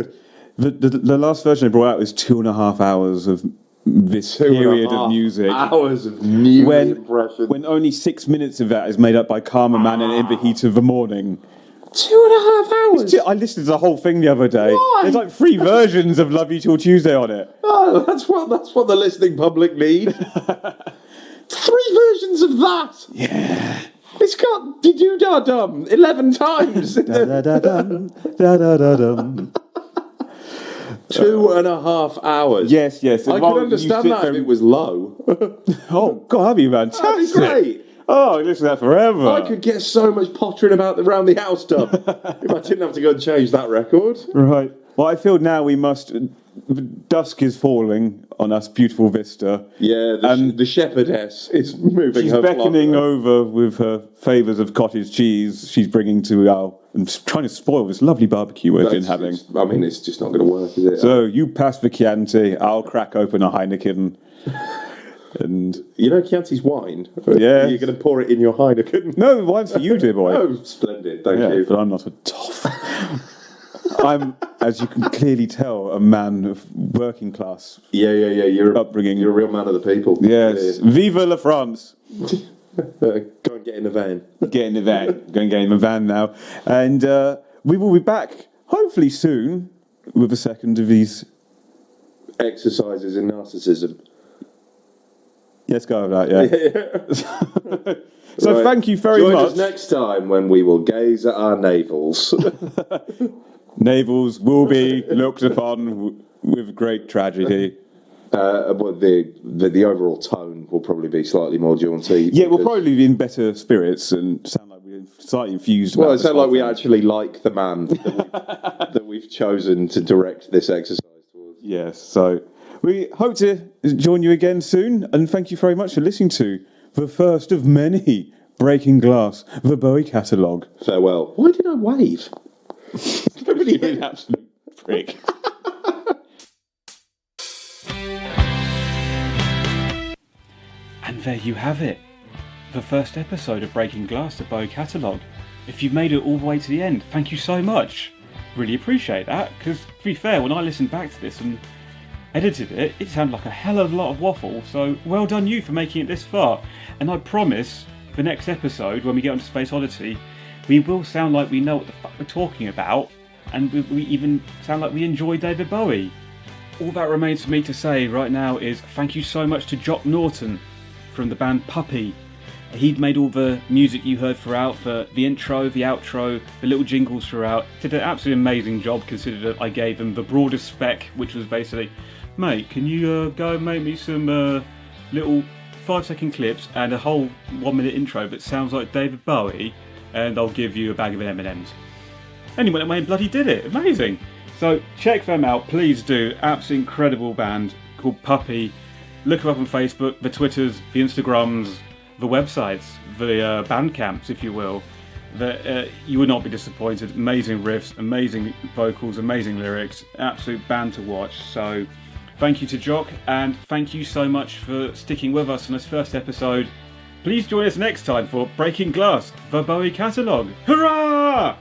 the last version I brought out was 2.5 hours of this period of music. Hours of new impressions. When only 6 minutes of that is made up by Karma Man and In the Heat of the Morning. 2.5 hours? I listened to the whole thing the other day. Why? There's like 3 versions of Love You Till Tuesday on it. Oh, that's what the listening public need. 3 versions of that. Yeah. It's got dee-doo-da-dum 11 times. Da-da-da-dum, da-da-da-dum. 2.5 hours. Yes. I could understand that if it was low. Oh, God, that'd be fantastic. That'd be great. Oh, I listen to that forever. I could get so much pottering around the house done if I didn't have to go and change that record. Right. Well, I feel now we must... Dusk is falling on us, beautiful vista. Yeah, the shepherdess is moving her flock. She's beckoning flock. over with her favours of cottage cheese. She's bringing to our... and trying to spoil this lovely barbecue we've been having. It's just not going to work, is it? So, you pass the Chianti, I'll crack open a Heineken. And You know Chianti's wine? Yeah. You're going to pour it in your Heineken? no, the wine's for you, dear boy. Oh, splendid. Thank Yeah, you. but I'm not a toff. I'm, as you can clearly tell, a man of working class. Yeah. You're Upbringing. You're a real man of the people. Yes. Yeah. Viva la France. Go and get in the van. Get in the van. Go and get in the van now. And we will be back, hopefully soon, with a second of these. Exercises in narcissism. Let's go with that, yeah. So Right. thank you very Join much. us next time when we will gaze at our navels. Navels will be looked upon with great tragedy. But the overall tone will probably be slightly more jaunty. Yeah, we'll because- probably be in better spirits and sound like we're slightly infused. Well, about it this sounds whole like we thing. actually like the man that we've chosen to direct this exercise towards. Yes, so we hope to join you again soon, and thank you very much for listening to the first of many Breaking Glass, the Bowie Catalogue. Farewell. Why did I wave? Nobody You're an absolute prick. And there you have it. The first episode of Breaking Glass, the Bowie Catalogue. If you've made it all the way to the end, thank you so much. Really appreciate that, because to be fair, when I listened back to this and edited it, it sounded like a hell of a lot of waffle, so well done you for making it this far. And I promise, the next episode, when we get onto Space Oddity, we will sound like we know what the fuck we're talking about, and we even sound like we enjoy David Bowie. All that remains for me to say right now is thank you so much to Jock Norton from the band Puppy. He'd made all the music you heard throughout, for the intro, the outro, the little jingles throughout. Did an absolutely amazing job, considering that I gave him the broadest spec, which was basically, mate, can you go and make me some little 5-second clips and a whole 1-minute intro that sounds like David Bowie, and I'll give you a bag of M&Ms. Anyway, that man bloody did it. Amazing. So check them out, please do. Absolutely incredible band called Puppy. Look them up on Facebook, the Twitters, the Instagrams, the websites, the Bandcamps, if you will. You would not be disappointed. Amazing riffs, amazing vocals, amazing lyrics. Absolute band to watch. So thank you to Jock, and thank you so much for sticking with us on this first episode. Please join us next time for Breaking Glass, the Bowie Catalogue. Hurrah!